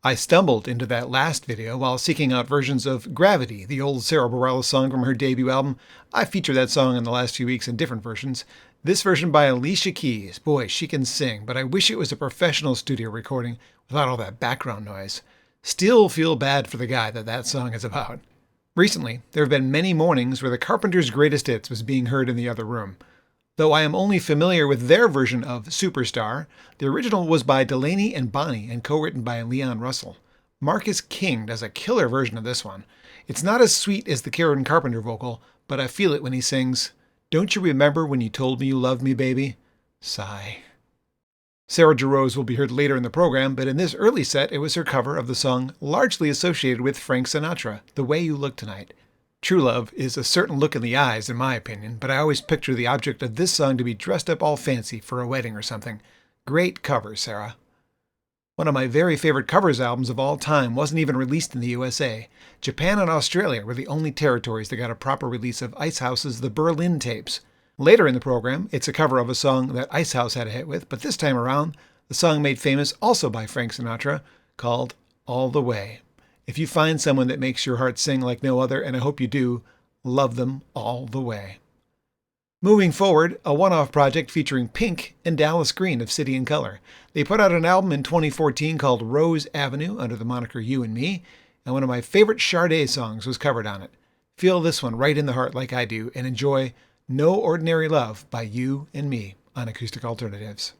I stumbled into that last video while seeking out versions of Gravity, the old Sarah Bareilles song from her debut album. I featured that song in the last few weeks in different versions. This version by Alicia Keys. Boy, she can sing, but I wish it was a professional studio recording without all that background noise. Still feel bad for the guy that song is about. Recently, there have been many mornings where the Carpenters' greatest hits was being heard in the other room. Though I am only familiar with their version of Superstar, the original was by Delaney and Bonnie and co-written by Leon Russell. Marcus King does a killer version of this one. It's not as sweet as the Karen Carpenter vocal, but I feel it when he sings, "Don't you remember when you told me you loved me, baby?" Sigh. Sarah Jarosz will be heard later in the program, but in this early set it was her cover of the song largely associated with Frank Sinatra, "The Way You Look Tonight." True love is a certain look in the eyes, in my opinion, but I always picture the object of this song to be dressed up all fancy for a wedding or something. Great cover, Sarah. One of my very favorite covers albums of all time wasn't even released in the USA. Japan and Australia were the only territories that got a proper release of Icehouse's The Berlin Tapes. Later in the program, it's a cover of a song that Icehouse had a hit with, but this time around, the song made famous also by Frank Sinatra, called All the Way. If you find someone that makes your heart sing like no other, and I hope you do, love them all the way. Moving forward, a one-off project featuring Pink and Dallas Green of City and Colour. They put out an album in 2014 called Rose Avenue under the moniker You and Me, and one of my favorite Sade songs was covered on it. Feel this one right in the heart like I do, and enjoy No Ordinary Love by You and Me on Acoustic Alternatives.